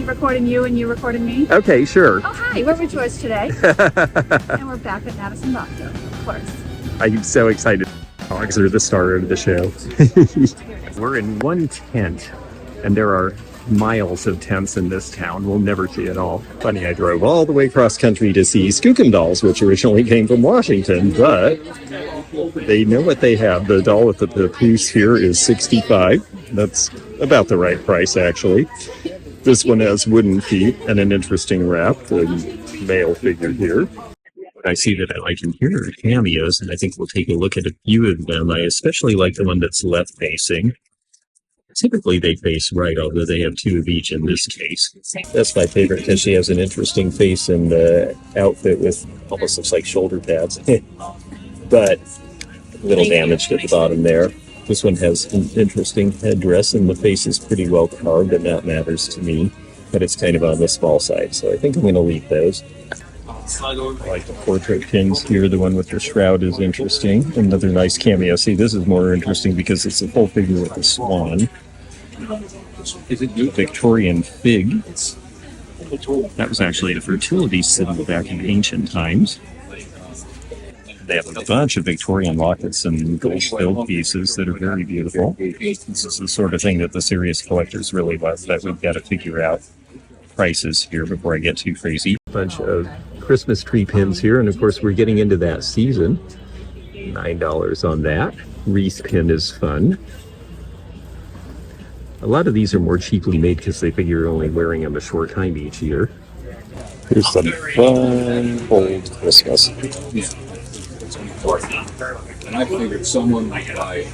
recording you and you recording me. Okay, sure. Oh, hi. We're with Joyce today. And we're back at Madison-Bouckville, of course. I'm so excited. Dogs are the star of the show. We're in one tent, and there are miles of tents in this town. We'll never see it all. Funny, I drove all the way cross country to see Skookum dolls, which originally came from Washington, but they know what they have. The doll with the papoose here is $65. That's about the right price, actually. This one has wooden feet and an interesting wrap, the male figure here. I see that I like in here are cameos, and I think we'll take a look at a few of them. I especially like the one that's left facing. Typically they face right, although they have two of each in this case. That's my favorite because she has an interesting face and outfit with almost looks like shoulder pads. But a little damaged at the bottom there. This one has an interesting headdress and the face is pretty well carved, and that matters to me. But it's kind of on the small side, so I think I'm going to leave those. I like the portrait pins here. The one with the shroud is interesting. Another nice cameo. See, this is more interesting because it's a full figure with a swan. Victorian fig. That was actually a fertility symbol back in ancient times. They have a bunch of Victorian lockets and gold-filled pieces that are very beautiful. This is the sort of thing that the serious collectors really love, but we've got to figure out prices here before I get too crazy. Bunch of Christmas tree pins here, and of course we're getting into that season. $9 on that. Wreath pin is fun. A lot of these are more cheaply made because they figure you're only wearing them a short time each year. Here's some fun old Christmas. And I figured someone might buy.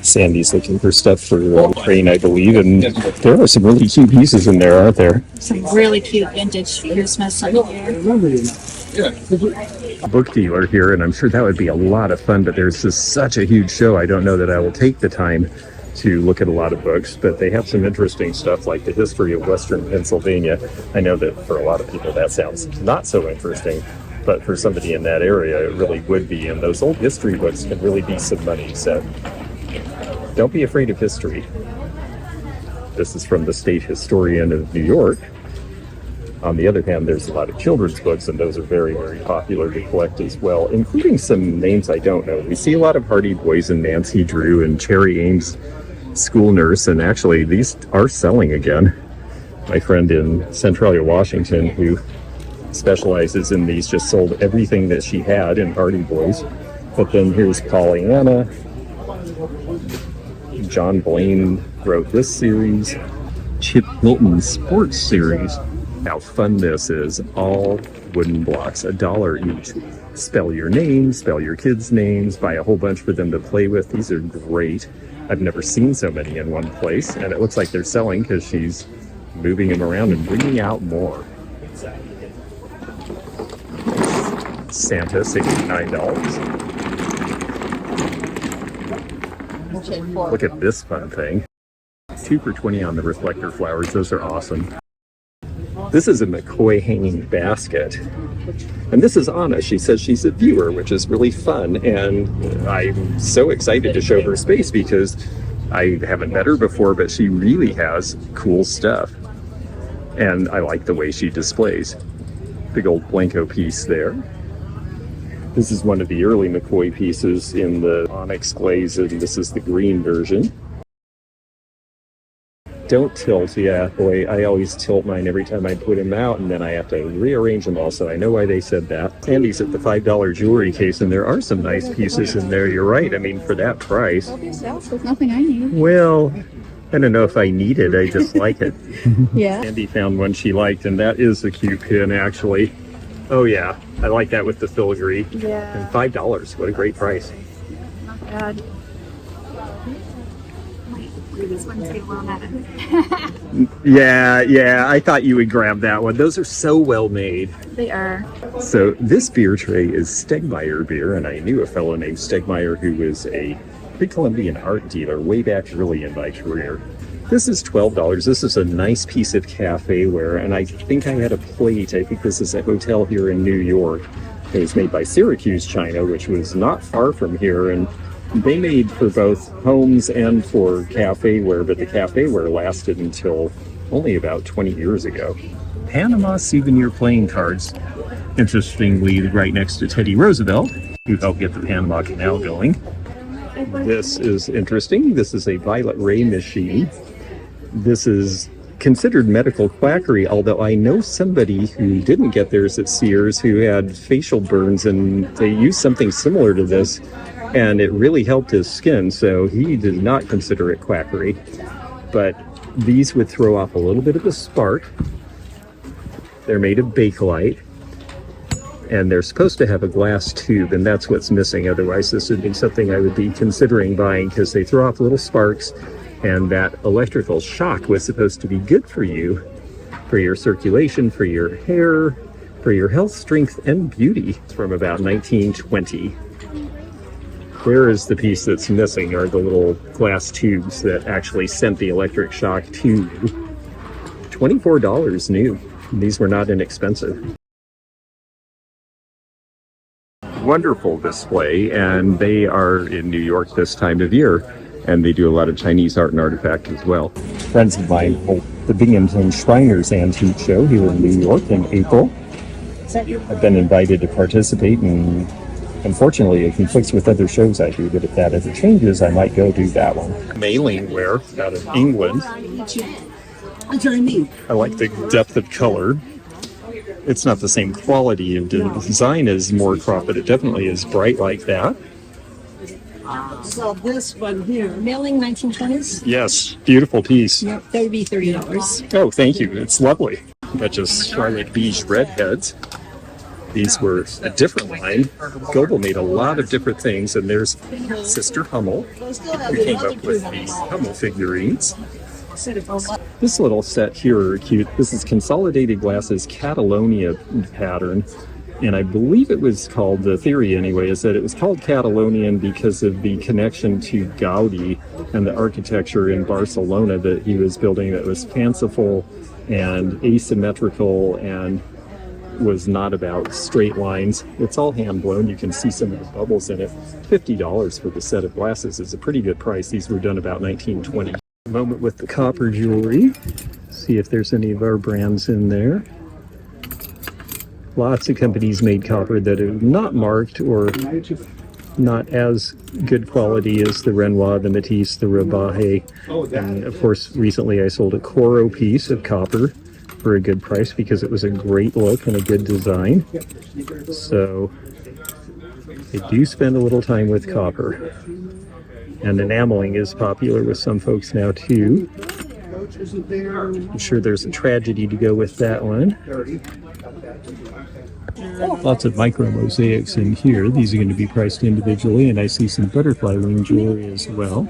Sandy's looking for stuff for the train, I believe, and there are some really cute pieces in there, aren't there? Some really cute vintage Christmas in here. Book dealer here, and I'm sure that would be a lot of fun, but there's just such a huge show. I don't know that I will take the time to look at a lot of books, but they have some interesting stuff like the history of Western Pennsylvania. I know that for a lot of people that sounds not so interesting, but for somebody in that area, it really would be. And those old history books can really be some money. So don't be afraid of history. This is from the State Historian of New York. On the other hand, there's a lot of children's books, and those are very, very popular to collect as well, including some names I don't know. We see a lot of Hardy Boys and Nancy Drew and Cherry Ames School Nurse, and actually these are selling again. My friend in Centralia, Washington, who specializes in these, just sold everything that she had in Hardy Boys. But then here's Pollyanna. John Blaine wrote this series. Chip Hilton Sports Series. How fun this is. All wooden blocks, $1 each. Spell your name, spell your kids' names, buy a whole bunch for them to play with. These are great. I've never seen so many in one place, and it looks like they're selling because she's moving them around and bringing out more. Santa, $69. Look at this fun thing. 2 for $20 on the reflector flowers. Those are awesome. This is a McCoy hanging basket. And this is Anna. She says she's a viewer, which is really fun. And I'm so excited to show her space because I haven't met her before, but she really has cool stuff. And I like the way she displays. Big old Blanco piece there. This is one of the early McCoy pieces in the onyx glaze, and this is the green version. Don't tilt, yeah, boy, I always tilt mine every time I put them out, and then I have to rearrange them all, so I know why they said that. Sandy's at the $5 jewelry case, and there are some nice pieces in there, you're right. I mean, for that price. Help yourself, there's nothing I need. Well, I don't know if I need it, I just like it. Yeah. Sandy found one she liked, and that is a cute pin, actually. Oh yeah, I like that with the filigree. Yeah. And $5, what a great price. Not bad. This one's too well made. Yeah, I thought you would grab that one. Those are so well made. They are. So this beer tray is Stegmeyer beer, and I knew a fellow named Stegmeyer who was a pre-Columbian art dealer way back early in my career. This is $12. This is a nice piece of cafe ware, and I think I had a plate. I think this is a hotel here in New York. It was made by Syracuse China, which was not far from here, and They made for both homes and for cafe ware, but the cafe ware lasted until only about 20 years ago. Panama souvenir playing cards. Interestingly, right next to Teddy Roosevelt, who helped get the Panama Canal going. This is interesting. This is a violet ray machine. This is considered medical quackery, although I know somebody who didn't get theirs at Sears who had facial burns, and they used something similar to this, and it really helped his skin, so he did not consider it quackery. But these would throw off a little bit of a spark. They're made of bakelite, and they're supposed to have a glass tube, and that's what's missing. Otherwise, this would be something I would be considering buying, because they throw off little sparks, and that electrical shock was supposed to be good for you, for your circulation, for your hair, for your health, strength, and beauty. It's from about 1920. There is the piece that's missing, are the little glass tubes that actually sent the electric shock to you. $24 new. These were not inexpensive. Wonderful display, and they are in New York this time of year, and they do a lot of Chinese art and artifact as well. Friends of mine hold the Binghamton Shriners Antique Show here in New York in April. I've been invited to participate, and unfortunately it conflicts with other shows I do, but if that ever changes, I might go do that one. Mailing ware out of England. I like the depth of color. It's not the same quality of design as Moorcroft, but it definitely is bright like that. So this one here, mailing 1920s? Yes, beautiful piece. Yep, that would be $30. Oh, thank you. It's lovely. Got just Charlotte Beige redheads. These were a different line. Goebel made a lot of different things, and there's Sister Hummel, who came up with these Hummel figurines. This little set here are cute. This is Consolidated Glass's Catalonia pattern, and I believe it was called, the theory anyway, is that it was called Catalonian because of the connection to Gaudi and the architecture in Barcelona that he was building that was fanciful and asymmetrical and was not about straight lines. It's all hand blown. You can see some of the bubbles in it. $50 for the set of glasses is a pretty good price. These were done about 1920. A moment with the copper jewelry. See if there's any of our brands in there. Lots of companies made copper that are not marked or not as good quality as the Renoir, the Matisse, the Rabahe. And of course, recently I sold a Coro piece of copper for a good price because it was a great look and a good design. So I do spend a little time with copper. And enameling is popular with some folks now too. I'm sure there's a tragedy to go with that one. Lots of micro mosaics in here. These are going to be priced individually, and I see some butterfly wing jewelry as well.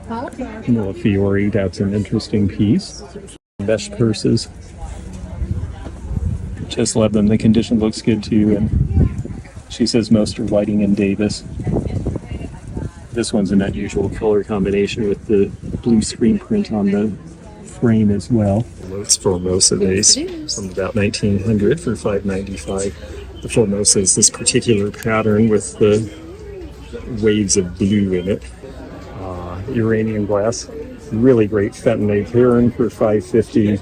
A little Fiore, that's an interesting piece. Mesh purses. Just love them. The condition looks good too, and she says most are Whiting and Davis. This one's an unusual color combination with the blue screen print on the frame as well. It's Formosa vase from about 1900 for $5.95. The Formosa is this particular pattern with the waves of blue in it. Uranium glass, really great Fentonay Heron for $5.50.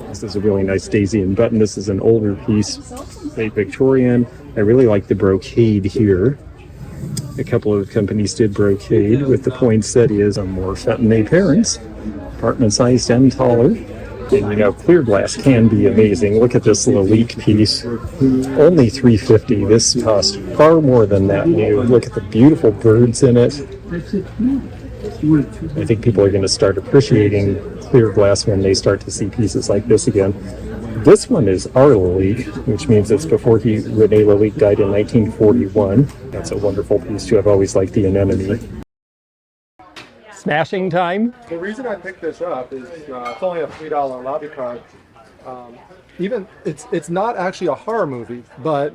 This is a really nice daisy and button. This is an older piece, late Victorian. I really like the brocade here. A couple of companies did brocade with the poinsettias on more Fentonay parents, apartment sized and taller. And you know, clear glass can be amazing. Look at this Lalique piece. Only $3.50. This cost far more than that new. Look at the beautiful birds in it. I think people are going to start appreciating clear glass when they start to see pieces like this again. This one is our Lalique, which means it's before René Lalique died in 1941. That's a wonderful piece too. I've always liked the anemone. Smashing time. The reason I picked this up is it's only a $3 lobby card. Even it's not actually a horror movie, but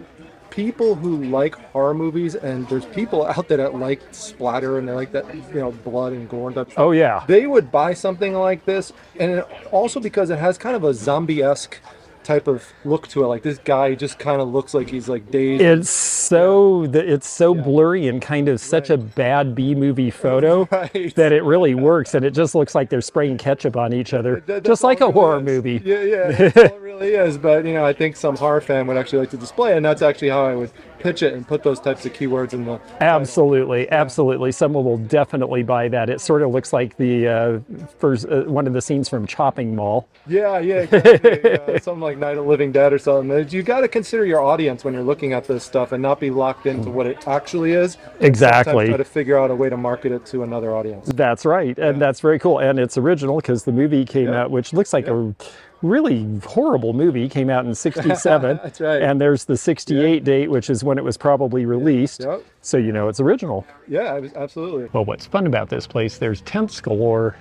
people who like horror movies, and there's people out there that like splatter and they like that, you know, blood and gore and stuff. Oh yeah. They would buy something like this, and also because it has kind of a zombie-esque type of look to it. Like this guy just kind of looks like he's like dazed. It's so blurry and kind of such a bad B-movie photo Right. that it really works, and it just looks like they're spraying ketchup on each other, That's just like all a it really horror is. movie. Yeah, that's all it really is. But you know, I think some horror fan would actually like to display it, and that's actually how I would pitch it and put those types of keywords in the Absolutely, absolutely. Someone will definitely buy that. It sort of looks like the first one of the scenes from Chopping Mall. Yeah, exactly. Yeah, something like Night of the Living Dead or something. You got to consider your audience when you're looking at this stuff and not be locked into what it actually is. Exactly. Sometimes try to figure out a way to market it to another audience. That's right, and that's very cool. And it's original because the movie came out, which looks like a really horrible movie, came out in '67. That's right. And there's the '68 date, which is when it was probably released. Yep. So you know it's original. Yeah, absolutely. Well, what's fun about this place, there's tents galore,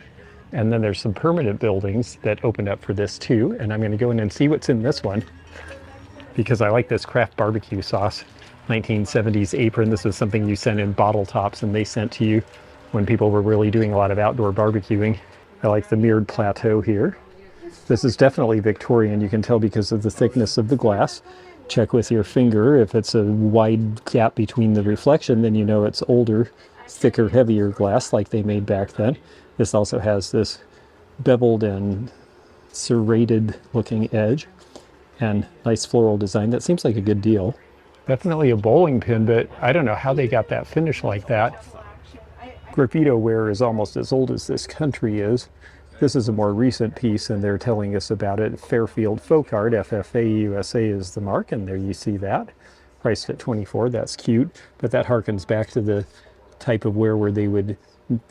and then there's some permanent buildings that opened up for this too. And I'm going to go in and see what's in this one because I like this Kraft barbecue sauce. 1970s apron. This was something you sent in bottle tops and they sent to you when people were really doing a lot of outdoor barbecuing. I like the mirrored plateau here. This is definitely Victorian. You can tell because of the thickness of the glass. Check with your finger. If it's a wide gap between the reflection, then you know it's older, thicker, heavier glass like they made back then. This also has this beveled and serrated looking edge and nice floral design. That seems like a good deal. Definitely a bowling pin, but I don't know how they got that finish like that. Graffito ware is almost as old as this country is. This is a more recent piece, and they're telling us about it. Fairfield Folk Art, FFA USA is the mark, and there you see that. Priced at $24, that's cute, but that harkens back to the type of ware where they would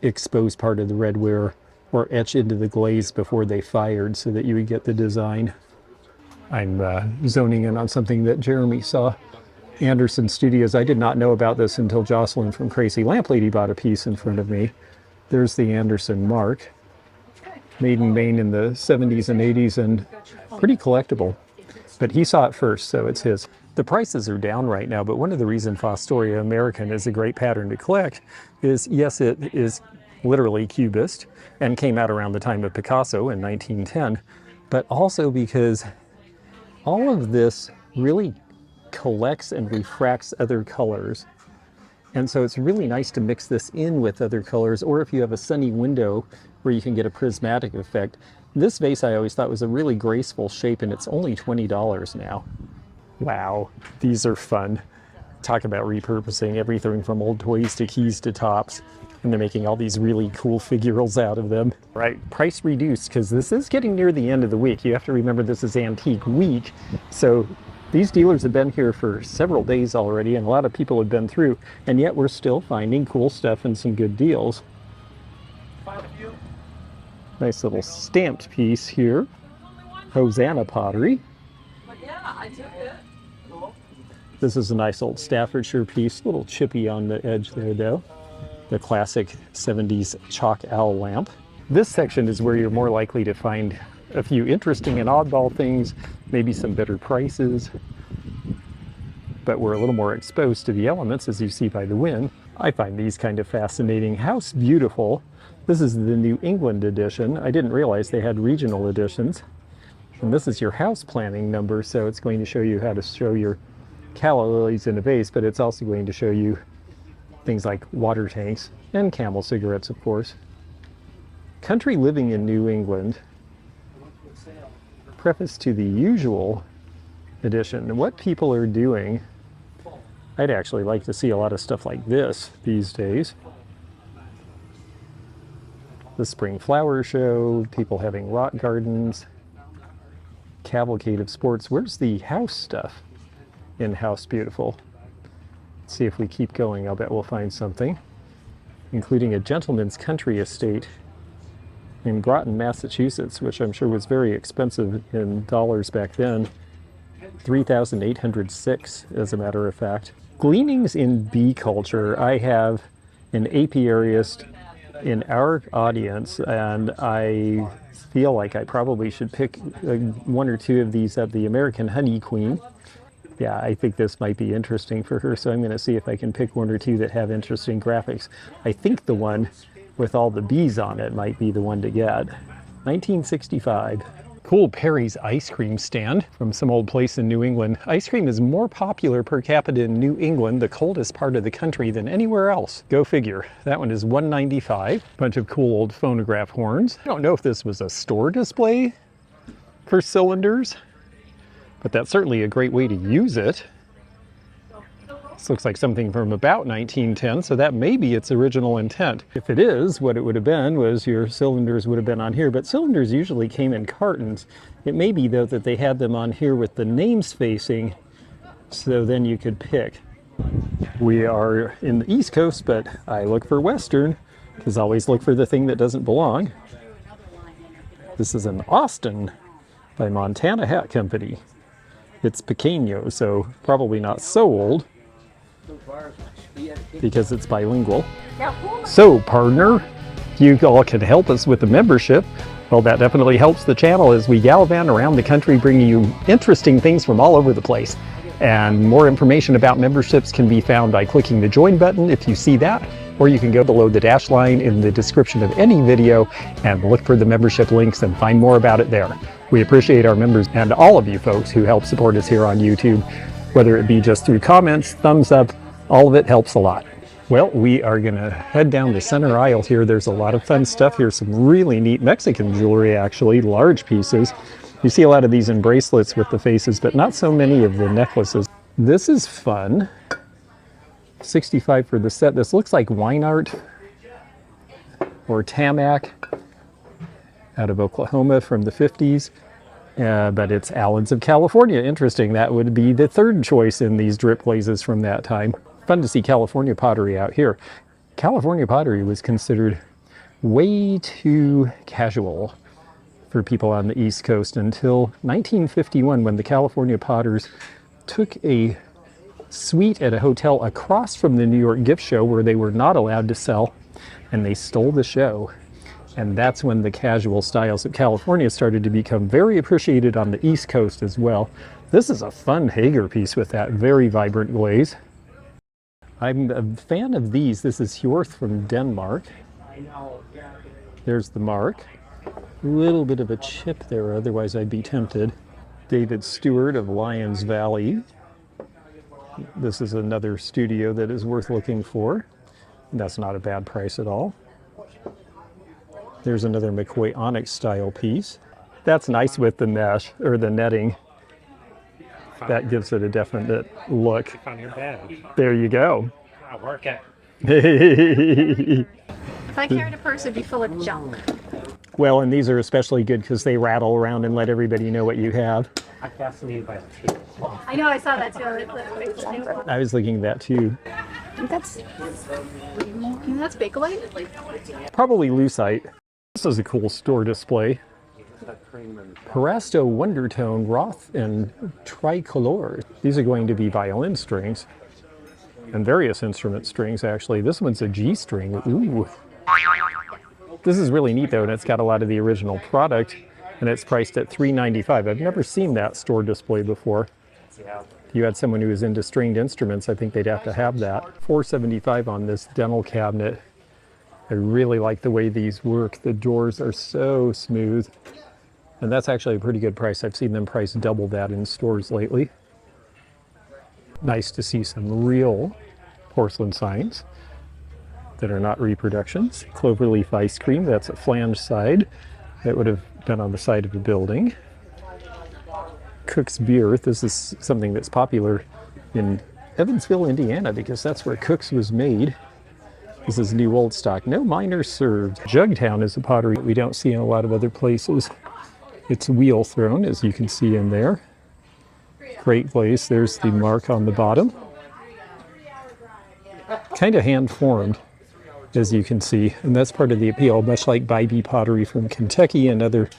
expose part of the red ware or etch into the glaze before they fired so that you would get the design. I'm zoning in on something that Jeremy saw. Andersen Studios. I did not know about this until Jocelyn from Crazy Lamp Lady bought a piece in front of me. There's the Andersen mark. Made in Maine in the 70s and 80s and pretty collectible. But he saw it first, so it's his. The prices are down right now, but one of the reasons Fostoria American is a great pattern to collect is, yes, it is literally cubist and came out around the time of Picasso in 1910, but also because all of this really collects and refracts other colors. And so it's really nice to mix this in with other colors, or if you have a sunny window where you can get a prismatic effect. This vase I always thought was a really graceful shape, and it's only $20 now. Wow, these are fun. Talk about repurposing everything from old toys to keys to tops. And they're making all these really cool figurals out of them. Right, price reduced, because this is getting near the end of the week. You have to remember this is Antique Week, so these dealers have been here for several days already, and a lot of people have been through, and yet we're still finding cool stuff and some good deals. Nice little stamped piece here. Hosanna pottery. This is a nice old Staffordshire piece, a little chippy on the edge there though. The classic 70s chalk owl lamp. This section is where you're more likely to find a few interesting and oddball things, maybe some better prices, but we're a little more exposed to the elements, as you see by the wind. I find these kind of fascinating. House Beautiful. This is the New England edition. I didn't realize they had regional editions. And this is your house planning number, so it's going to show you how to show your calla lilies in a vase, but it's also going to show you things like water tanks and Camel cigarettes, of course. Country Living in New England. Preface to the usual edition. What people are doing, I'd actually like to see a lot of stuff like this these days. The spring flower show, people having rock gardens, cavalcade of sports. Where's the house stuff in House Beautiful? Let's see if we keep going. I'll bet we'll find something, including a gentleman's country estate in Groton, Massachusetts, which I'm sure was very expensive in dollars back then. $3,806, as a matter of fact. Gleanings in bee culture. I have an apiarist in our audience, and I feel like I probably should pick one or two of these up. The American Honey Queen. Yeah, I think this might be interesting for her, so I'm going to see if I can pick one or two that have interesting graphics. I think the one with all the bees on it might be the one to get. 1965. Cool Perry's ice cream stand from some old place in New England. Ice cream is more popular per capita in New England, the coldest part of the country, than anywhere else. Go figure. That one is $1.95. Bunch of cool old phonograph horns. I don't know if this was a store display for cylinders, but that's certainly a great way to use it. This looks like something from about 1910, so that may be its original intent. If it is, what it would have been was your cylinders would have been on here, but cylinders usually came in cartons. It may be, though, that they had them on here with the names facing, so then you could pick. We are in the East Coast, but I look for Western, because I always look for the thing that doesn't belong. This is an Austin by Montana Hat Company. It's pequeño, so probably not so old, because it's bilingual. So, partner, if you all can help us with the membership, well, that definitely helps the channel as we gallivant around the country bringing you interesting things from all over the place. And more information about memberships can be found by clicking the join button if you see that, or you can go below the dash line in the description of any video and look for the membership links and find more about it there. We appreciate our members and all of you folks who help support us here on YouTube, whether it be just through comments, thumbs up, all of it helps a lot. Well, we are gonna head down the center aisle here. There's a lot of fun stuff here, some really neat Mexican jewelry actually, large pieces. You see a lot of these in bracelets with the faces, but not so many of the necklaces. This is fun. $65 for the set. This looks like wine art or Tamac out of Oklahoma from the 50s. But it's Allens of California. Interesting. That would be the third choice in these drip glazes from that time. Fun to see California pottery out here. California pottery was considered way too casual for people on the East Coast until 1951, when the California potters took a suite at a hotel across from the New York gift show where they were not allowed to sell, and they stole the show. And that's when the casual styles of California started to become very appreciated on the East Coast as well. This is a fun Hager piece with that very vibrant glaze. I'm a fan of these. This is Hjorth from Denmark. There's the mark. A little bit of a chip there, otherwise I'd be tempted. David Stewart of Lyons Valley. This is another studio that is worth looking for. That's not a bad price at all. There's another McCoy Onyx style piece. That's nice with the mesh, or the netting. That gives it a definite look. On your bed. There you go. I'll work it. If I carried a purse, it'd be full of junk. Well, and these are especially good because they rattle around and let everybody know what you have. I'm fascinated by the tape. I know, I saw that too. I was looking at that too. That's Bakelite? Probably lucite. This is a cool store display. Parasto Wondertone Roth and Tricolor. These are going to be violin strings and various instrument strings actually. This one's a G string. Ooh. This is really neat though, and it's got a lot of the original product, and it's priced at $3.95. I've never seen that store display before. If you had someone who was into stringed instruments, I think they'd have to have that. $4.75 on this dental cabinet. I really like the way these work. The doors are so smooth. And that's actually a pretty good price. I've seen them price double that in stores lately. Nice to see some real porcelain signs that are not reproductions. Cloverleaf ice cream, that's a flange side. That would have been on the side of a building. Cook's beer, this is something that's popular in Evansville, Indiana, because that's where Cook's was made. This is new old stock. No minors served. Jugtown is a pottery that we don't see in a lot of other places. It's wheel thrown, as you can see in there. Great glaze. There's the mark on the bottom. Kind of hand formed, as you can see, and that's part of the appeal, much like Bybee pottery from Kentucky and other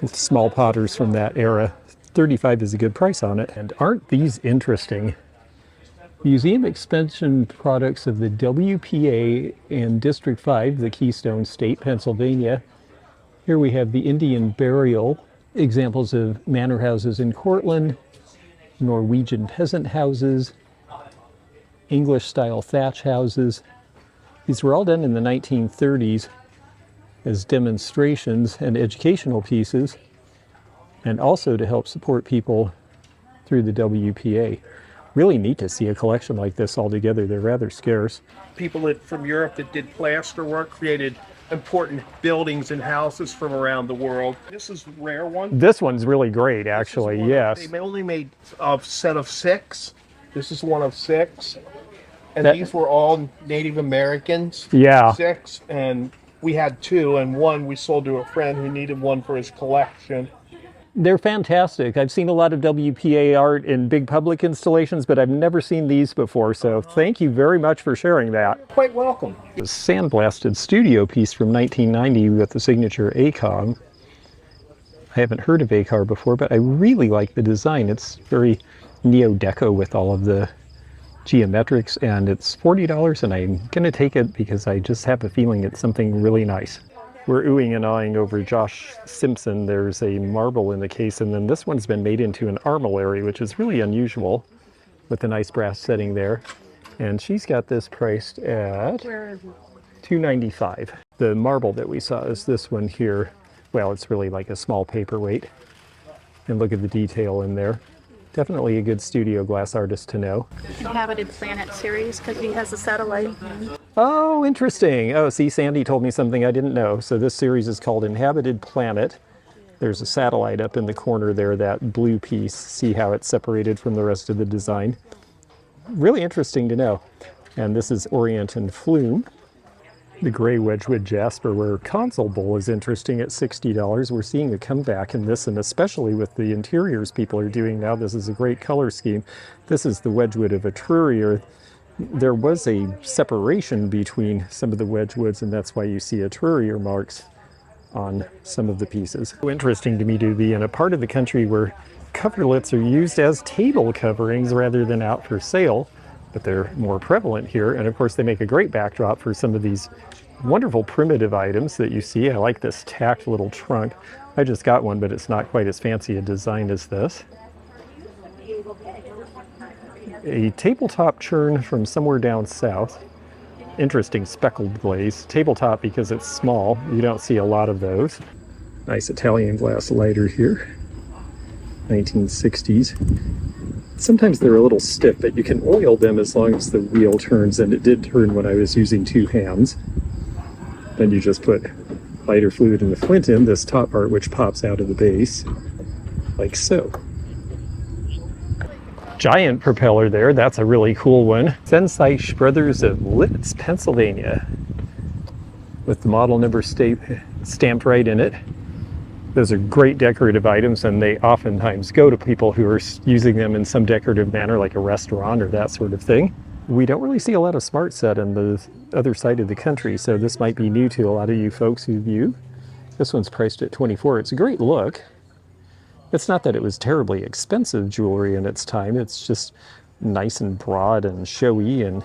small potters from that era. $35 is a good price on it. And aren't these interesting? Museum expansion products of the WPA in District 5, the Keystone State, Pennsylvania. Here we have the Indian burial, examples of manor houses in Cortland, Norwegian peasant houses, English-style thatch houses. These were all done in the 1930s as demonstrations and educational pieces. and also to help support people through the WPA. Really neat to see a collection like this all together. They're rather scarce. People from Europe that did plaster work created important buildings and houses from around the world. This is a rare one. This one's really great, actually, yes. They only made a set of 6. This is one of 6. And That- these were all Native Americans. Yeah. 6, and we had 2, and 1 we sold to a friend who needed one for his collection. They're fantastic. I've seen a lot of WPA art in big public installations, but I've never seen these before, so thank you very much for sharing that. Quite welcome. A sandblasted studio piece from 1990 with the signature ACOG. I haven't heard of ACOG before, but I really like the design. It's very neo-deco with all of the geometrics, and it's $40, and I'm going to take it because I just have a feeling it's something really nice. We're oohing and awing over Josh Simpson. There's a marble in the case, and then this one's been made into an armillary, which is really unusual with a nice brass setting there. And she's got this priced at $295. The marble that we saw is this one here. Well, it's really like a small paperweight. And look at the detail in there. Definitely a good studio glass artist to know. Inhabited Planet series because he has a satellite. Oh, interesting. Oh, see, Sandi told me something I didn't know. So this series is called Inhabited Planet. There's a satellite up in the corner there, that blue piece. See how it's separated from the rest of the design. Really interesting to know. And this is Orient and Flume. The gray Wedgwood jasper, where console bowl is interesting at $60. We're seeing a comeback in this, and especially with the interiors people are doing now. This is a great color scheme. This is the Wedgwood of Etruria. There was a separation between some of the Wedgwoods, and that's why you see Etruria marks on some of the pieces. So interesting to me to be in a part of the country where coverlets are used as table coverings rather than out for sale, but they're more prevalent here. And of course, they make a great backdrop for some of these wonderful primitive items that you see. I like this tacked little trunk. I just got one, but it's not quite as fancy a design as this. A tabletop churn from somewhere down south. Interesting speckled glaze. Tabletop because it's small. You don't see a lot of those. Nice Italian glass lighter here. 1960s. Sometimes they're a little stiff, but you can oil them as long as the wheel turns, and it did turn when I was using 2 hands. Then you just put lighter fluid in the flint in, this top part which pops out of the base, like so. Giant propeller there, that's a really cool one. Senseich Brothers of Lititz, Pennsylvania, with the model number stamped right in it. Those are great decorative items, and they oftentimes go to people who are using them in some decorative manner, like a restaurant or that sort of thing. We don't really see a lot of smart set on the other side of the country, so this might be new to a lot of you folks who view. This one's priced at $24. It's a great look. It's not that it was terribly expensive jewelry in its time. It's just nice and broad and showy, and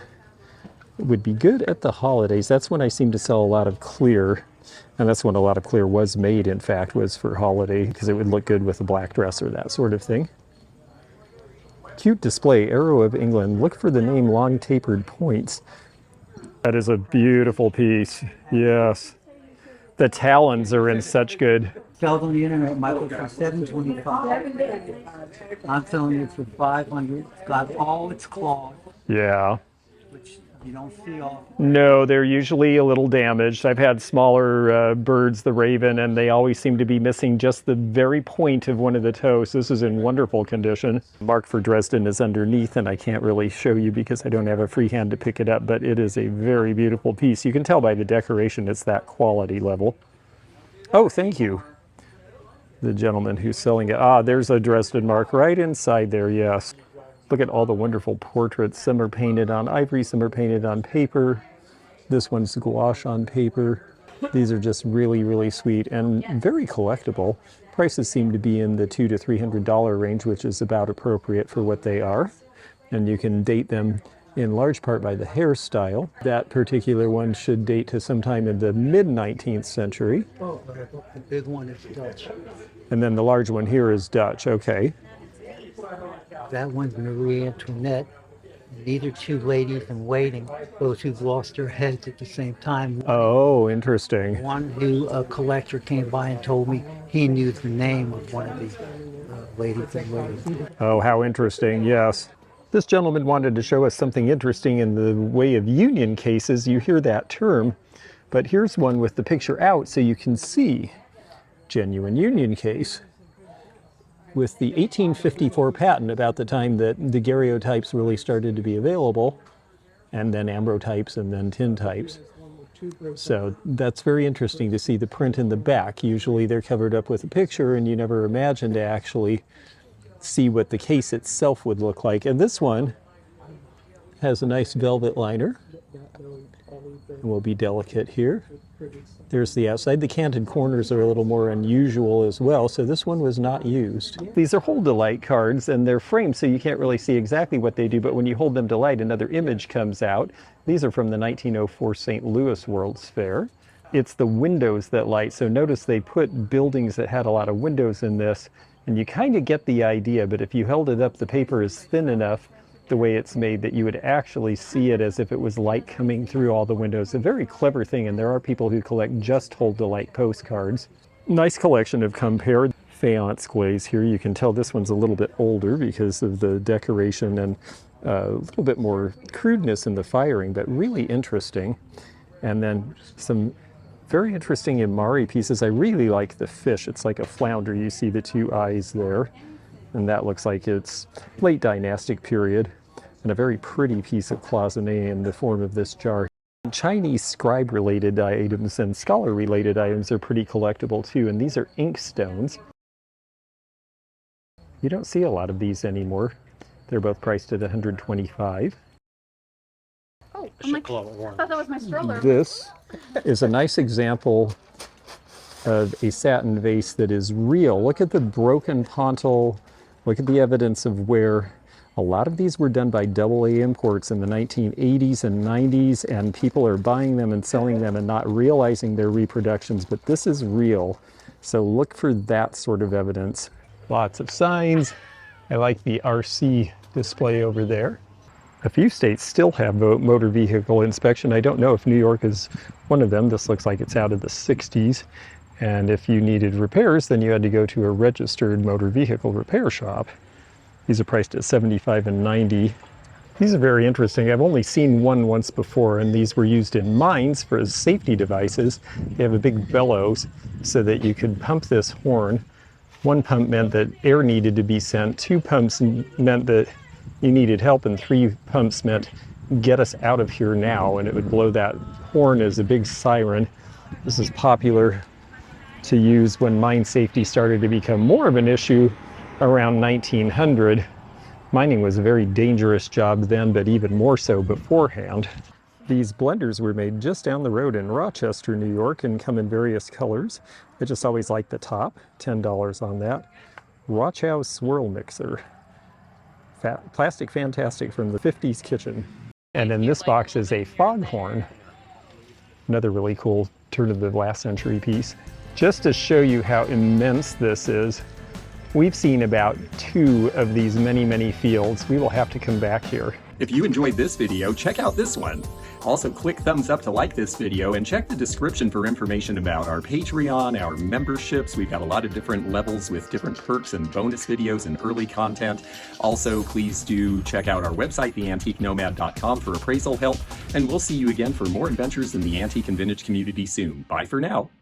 it would be good at the holidays. That's when I seem to sell a lot of clear. And that's when a lot of clear was made, in fact, was for holiday, because it would look good with a black dress or that sort of thing. Cute display, Arrow of England. Look for the name Long Tapered Points. That is a beautiful piece, yes. The talons are in such good. Sell on the internet, Michael, for $7.25. I'm selling it for $500. It's got all its claws, Yeah. which you don't see often. No, they're usually a little damaged. I've had smaller birds, the raven, and they always seem to be missing just the very point of one of the toes. This is in wonderful condition. Mark for Dresden is underneath, and I can't really show you because I don't have a free hand to pick it up, but it is a very beautiful piece. You can tell by the decoration it's that quality level. Oh, thank you. The gentleman who's selling it. Ah, there's a Dresden mark right inside there, yes. Look at all the wonderful portraits. Some are painted on ivory, some are painted on paper. This one's gouache on paper. These are just really, really sweet and very collectible. Prices seem to be in the $200 to $300 range, which is about appropriate for what they are. And you can date them in large part by the hairstyle. That particular one should date to sometime in the mid-19th century. Oh, the big one is Dutch. And then the large one here is Dutch, okay. That one's Marie Antoinette. These are two ladies in waiting, those who've lost their heads at the same time. Oh, interesting. One who a collector came by and told me he knew the name of one of the ladies in waiting. Oh, how interesting, yes. This gentleman wanted to show us something interesting in the way of union cases. You hear that term, but here's one with the picture out so you can see. Genuine union case with the 1854 patent, about the time that daguerreotypes really started to be available, and then ambrotypes and then tintypes. So that's very interesting to see the print in the back. Usually they're covered up with a picture and you never imagine to actually see what the case itself would look like. And this one has a nice velvet liner. And we'll be delicate here. There's the outside. The canted corners are a little more unusual as well, so this one was not used. These are hold to light cards, and they're framed so you can't really see exactly what they do, but when you hold them to light, another image comes out. These are from the 1904 St. Louis World's Fair. It's the windows that light, so notice they put buildings that had a lot of windows in this, and you kind of get the idea, but if you held it up, the paper is thin enough the way it's made that you would actually see it as if it was light coming through all the windows. A very clever thing, and there are people who collect just hold-to-light postcards. Nice collection of compared faience glaze here. You can tell this one's a little bit older because of the decoration and a little bit more crudeness in the firing, but really interesting. And then some very interesting Imari pieces. I really like the fish. It's like a flounder. You see the two eyes there, and that looks like it's late dynastic period. And a very pretty piece of cloisonne in the form of this jar. Chinese scribe-related items and scholar-related items are pretty collectible too, and these are ink stones. You don't see a lot of these anymore. They're both priced at $125. Oh, I thought that was my stroller. This is a nice example of a satin vase that is real. Look at the broken pontil. Look at the evidence of wear. A lot of these were done by AA imports in the 1980s and 90s, and people are buying them and selling them and not realizing they're reproductions, but this is real. So look for that sort of evidence. Lots of signs. I like the RC display over there. A few states still have motor vehicle inspection. I don't know if New York is one of them. This looks like it's out of the 60s. And if you needed repairs, then you had to go to a registered motor vehicle repair shop. These are priced at $75 and $90. These are very interesting. I've only seen one once before, and these were used in mines for safety devices. They have a big bellows so that you could pump this horn. One pump meant that air needed to be sent. 2 pumps meant that you needed help, and 3 pumps meant get us out of here now, and it would blow that horn as a big siren. This is popular to use when mine safety started to become more of an issue around 1900. Mining was a very dangerous job then, but even more so beforehand. These blenders were made just down the road in Rochester, New York, and come in various colors. I just always like the top, $10 on that. Rochow swirl mixer. Plastic Fantastic from the 50s kitchen. And in this box is a foghorn. Another really cool turn of the last century piece. Just to show you how immense this is, we've seen about 2 of these many fields. We will have to come back here. If you enjoyed this video, check out this one. Also, click thumbs up to like this video and check the description for information about our Patreon, our memberships. We've got a lot of different levels with different perks and bonus videos and early content. Also, please do check out our website, theantiquenomad.com, for appraisal help. And we'll see you again for more adventures in the antique and vintage community soon. Bye for now.